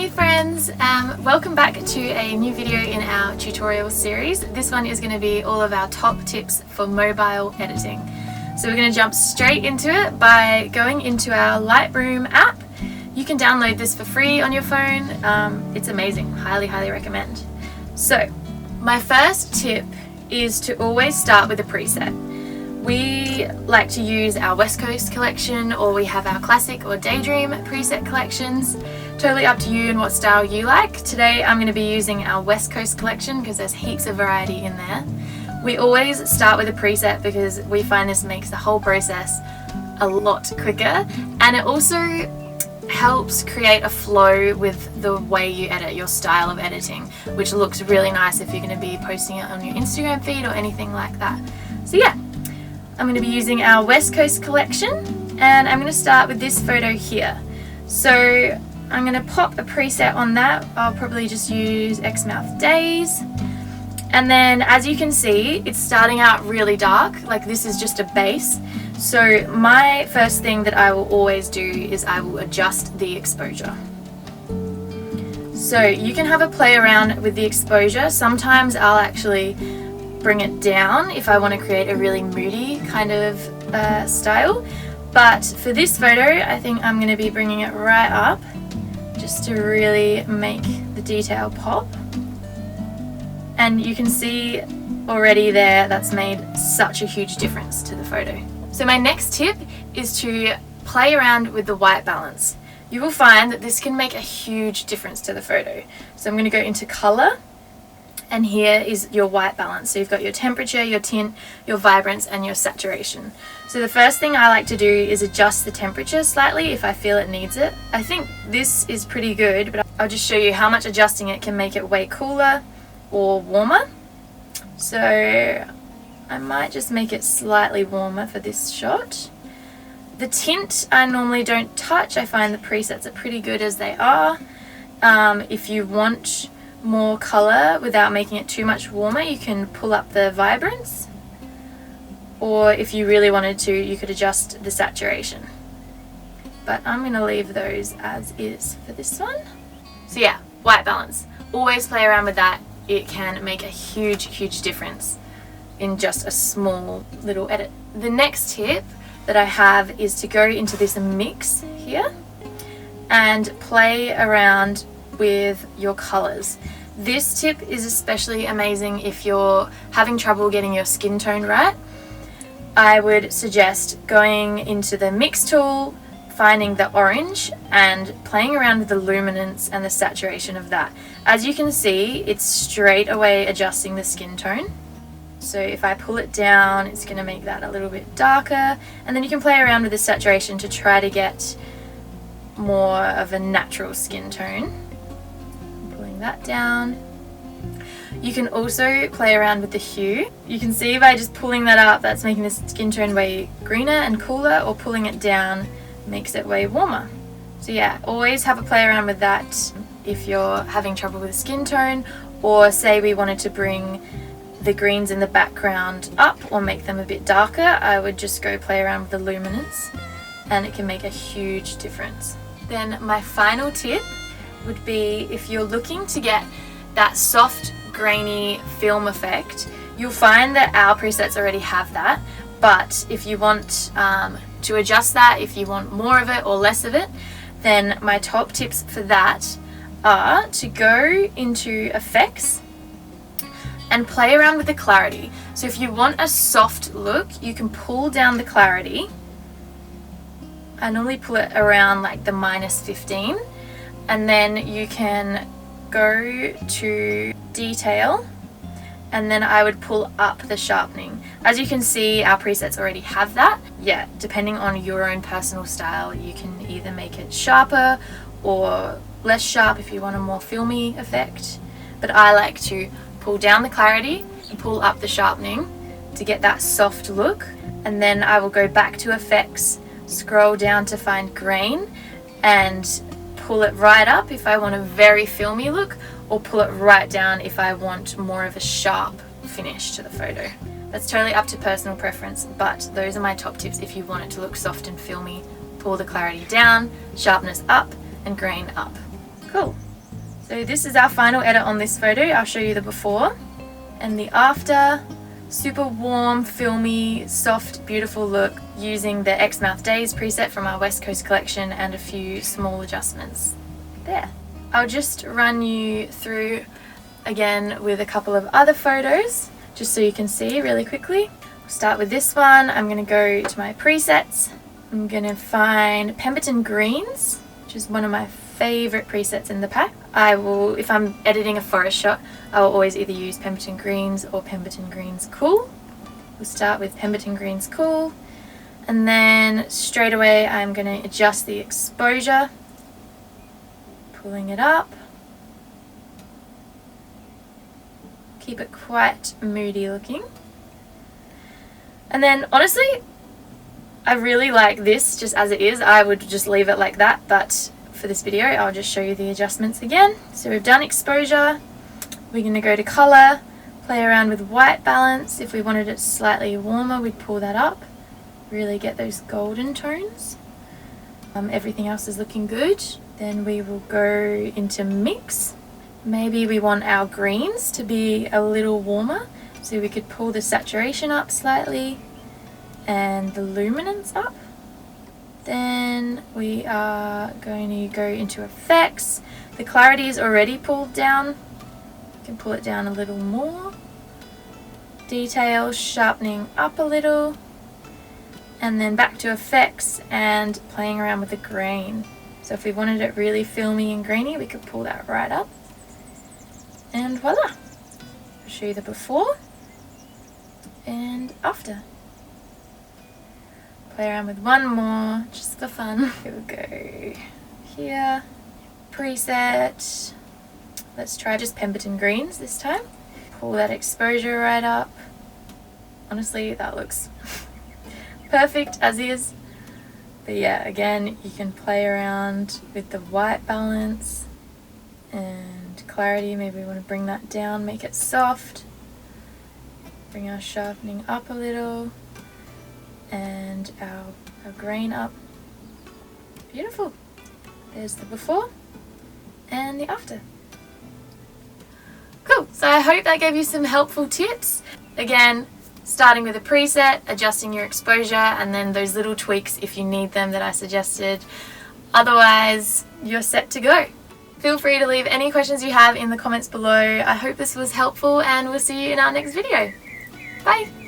Hey friends, welcome back to a new video in our tutorial series. This one is going to be all of our top tips for mobile editing. So we're going to jump straight into it by going into our Lightroom app. You can download this for free on your phone. It's amazing, highly recommend. So my first tip is to always start with a preset. We like to use our West Coast collection, or we have our classic or daydream preset collections. Totally up to you and what style you like. Today I'm going to be using our West Coast collection because there's heaps of variety in there. We always start with a preset because we find this makes the whole process a lot quicker, and it also helps create a flow with the way you edit, your style of editing, which looks really nice if you're going to be posting it on your Instagram feed or anything like that. So yeah, I'm going to be using our West Coast collection, and I'm going to start with this photo here. So I'm going to pop a preset on that. I'll probably just use Exmouth Days. And then as you can see, it's starting out really dark, like this is just a base. So my first thing that I will always do is I will adjust the exposure. So you can have a play around with the exposure. Sometimes I'll actually bring it down if I want to create a really moody kind of style. But for this photo, I think I'm going to be bringing it right up just to really make the detail pop. And you can see already there that's made such a huge difference to the photo. So my next tip is to play around with the white balance. You will find that this can make a huge difference to the photo. So I'm going to go into color, and here is your white balance. So you've got your temperature, your tint, your vibrance, and your saturation. So the first thing I like to do is adjust the temperature slightly if I feel it needs it. I think this is pretty good, but I'll just show you how much adjusting it can make it way cooler or warmer. So I might just make it slightly warmer for this shot. The tint I normally don't touch. I find the presets are pretty good as they are. If you want more color without making it too much warmer, you can pull up the vibrance, or if you really wanted to, you could adjust the saturation, but I'm going to leave those as is for this one. So yeah, white balance, always play around with that. It can make a huge difference in just a small little edit. The next tip that I have is to go into this mix here and play around with your colors. This tip is especially amazing if you're having trouble getting your skin tone right. I would suggest going into the mix tool, finding the orange, and playing around with the luminance and the saturation of that. As you can see, it's straight away adjusting the skin tone. So if I pull it down, it's going to make that a little bit darker, and then you can play around with the saturation to try to get more of a natural skin tone. That down. You can also play around with the hue. You can see by just pulling that up, that's making the skin tone way greener and cooler, or pulling it down makes it way warmer. So yeah, always have a play around with that if you're having trouble with the skin tone, or say we wanted to bring the greens in the background up or make them a bit darker, I would just go play around with the luminance, and it can make a huge difference. Then my final tip would be, if you're looking to get that soft grainy film effect, you'll find that our presets already have that, but if you want to adjust that, if you want more of it or less of it, then my top tips for that are to go into effects and play around with the clarity. So if you want a soft look, you can pull down the clarity. I normally pull it around like the -15, and then you can go to detail, and then I would pull up the sharpening. As you can see, our presets already have that. Yeah, depending on your own personal style, you can either make it sharper or less sharp if you want a more filmy effect. But I like to pull down the clarity and pull up the sharpening to get that soft look. And then I will go back to effects, scroll down to find grain, and pull it right up if I want a very filmy look, or pull it right down if I want more of a sharp finish to the photo. That's totally up to personal preference, but those are my top tips if you want it to look soft and filmy. Pull the clarity down, sharpness up, and grain up. Cool. So this is our final edit on this photo. I'll show you the before and the after. Super warm, filmy, soft, beautiful look using the Exmouth Days preset from our West Coast collection and a few small adjustments there. I'll just run you through again with a couple of other photos just so you can see really quickly. We'll start with this one. I'm going to go to my presets. I'm going to find Pemberton Greens, which is one of my favorite presets in the pack. I will, if I'm editing a forest shot, I will always either use Pemberton Greens or Pemberton Greens Cool. We'll start with Pemberton Greens Cool, and then straight away I'm going to adjust the exposure, pulling it up. Keep it quite moody looking. And then honestly, I really like this just as it is. I would just leave it like that, but for this video I'll just show you the adjustments again. So we've done exposure, we're going to go to colour, play around with white balance. If we wanted it slightly warmer, we'd pull that up, really get those golden tones. Everything else is looking good. Then we will go into mix. Maybe we want our greens to be a little warmer, so we could pull the saturation up slightly and the luminance up. Then we are going to go into effects. The clarity is already pulled down. You can pull it down a little more. Detail, sharpening up a little. And then back to effects and playing around with the grain. So if we wanted it really filmy and grainy, we could pull that right up. And voila! I'll show you the before and after. Play around with one more, just for fun. Here we go. Here, preset. Let's try just Pemberton Greens this time. Pull that exposure right up. Honestly, that looks perfect as is. But yeah, again, you can play around with the white balance and clarity. Maybe we want to bring that down, make it soft. Bring our sharpening up a little. And our grain up. Beautiful. There's the before and the after. Cool, so I hope that gave you some helpful tips. Again, starting with a preset, adjusting your exposure, and then those little tweaks if you need them that I suggested. Otherwise, you're set to go. Feel free to leave any questions you have in the comments below. I hope this was helpful and we'll see you in our next video. Bye!